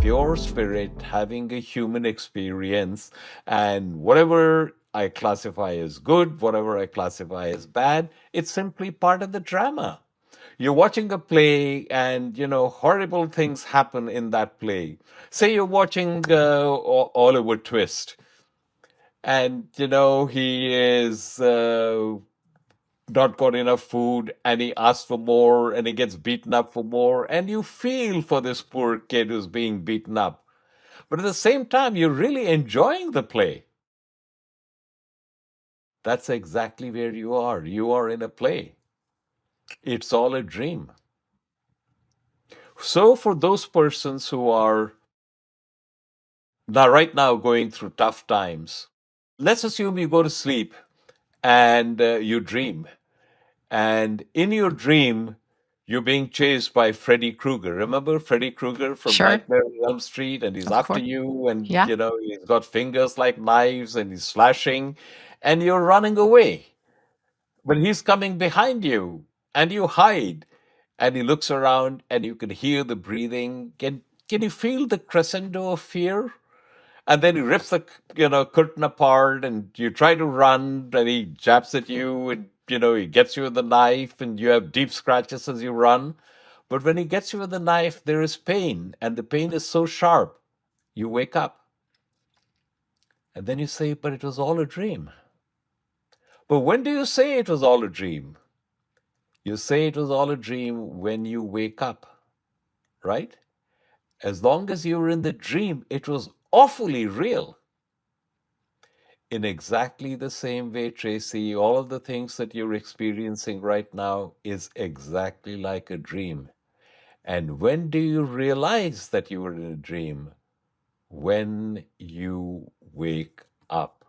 pure spirit having a human experience, and whatever I classify as good, whatever I classify as bad, it's simply part of the drama. You're watching a play and horrible things happen in that play. Say you're watching Oliver Twist, and he is not got enough food, and he asks for more, and he gets beaten up for more, and you feel for this poor kid who's being beaten up, but at the same time you're really enjoying the play. That's exactly where you are in a play. It's all a dream. So for those persons who are now right now going through tough times, let's assume you go to sleep and you dream. And in your dream, you're being chased by Freddy Krueger. Remember Freddy Krueger from Sure. Nightmare on Elm Street? And he's Of after course. you, and Yeah. he's got fingers like knives, and he's slashing, and you're running away. But he's coming behind you, and you hide. And he looks around, and you can hear the breathing. Can you feel the crescendo of fear? And then he rips the curtain apart, and you try to run, and he jabs at you, and he gets you with the knife, and you have deep scratches as you run. But when he gets you with the knife, there is pain, and the pain is so sharp, you wake up, and then you say, "But it was all a dream." But when do you say it was all a dream? You say it was all a dream when you wake up, right? As long as you were in the dream, it was awfully real. In exactly the same way, Tracy, all of the things that you're experiencing right now is exactly like a dream. And when do you realize that you were in a dream? When you wake up.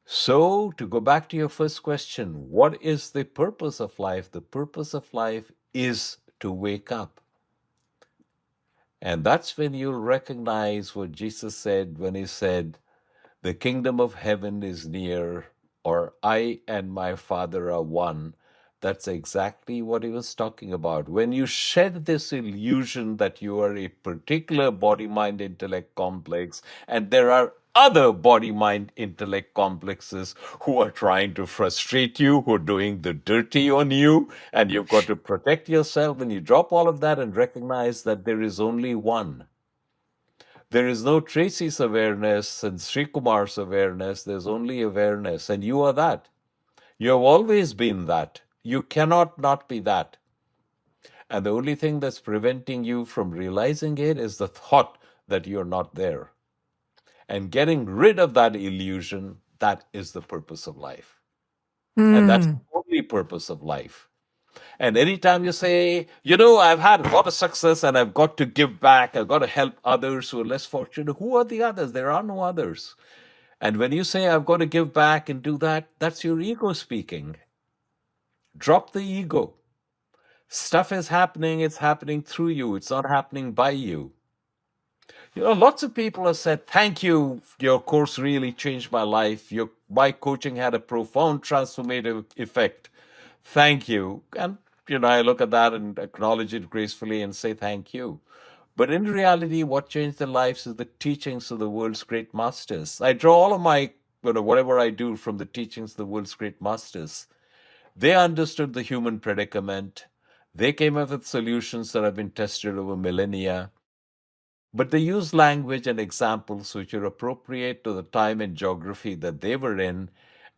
So, to go back to your first question, what is the purpose of life? The purpose of life is to wake up. And that's when you'll recognize what Jesus said when he said, "The kingdom of heaven is near," or "I and my Father are one." That's exactly what he was talking about. When you shed this illusion that you are a particular body mind intellect complex, and there are other body mind intellect complexes who are trying to frustrate you, who are doing the dirty on you, and you've got to protect yourself, when you drop all of that and recognize that there is only one. There is no Tracy's awareness and Srikumar's awareness. There's only awareness. And you are that. You have always been that. You cannot not be that. And the only thing that's preventing you from realizing it is the thought that you're not there. And getting rid of that illusion, that is the purpose of life. And that's the Hmm. only purpose of life. And anytime you say, I've had a lot of success and I've got to give back, I've got to help others who are less fortunate, who are the others? There are no others. And when you say, I've got to give back and do that, that's your ego speaking. Drop the ego. Stuff is happening, it's happening through you, it's not happening by you. Lots of people have said, "Thank you, your course really changed my life. My coaching had a profound transformative effect. Thank you." And, I look at that and acknowledge it gracefully and say, "Thank you." But in reality, what changed their lives is the teachings of the world's great masters. I draw all of my, whatever I do from the teachings of the world's great masters. They understood the human predicament. They came up with solutions that have been tested over millennia. But they use language and examples which are appropriate to the time and geography that they were in,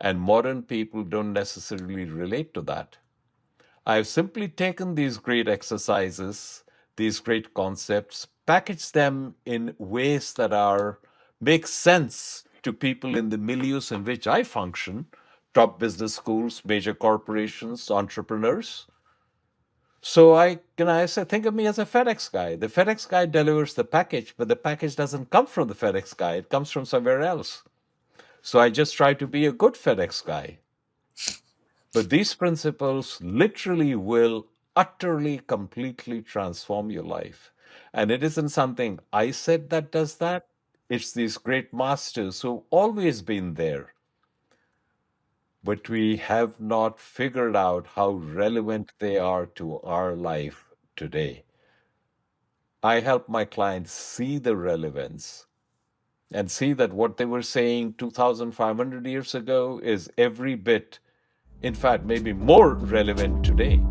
and modern people don't necessarily relate to that. I've simply taken these great exercises, these great concepts, packaged them in ways that are make sense to people in the milieus in which I function, top business schools, major corporations, entrepreneurs. So I say, think of me as a FedEx guy. The FedEx guy delivers the package, but the package doesn't come from the FedEx guy. It comes from somewhere else. So I just try to be a good FedEx guy. But these principles literally will utterly, completely transform your life. And it isn't something I said that does that. It's these great masters who've always been there. But we have not figured out how relevant they are to our life today. I help my clients see the relevance and see that what they were saying 2,500 years ago is every bit, in fact, maybe more relevant today.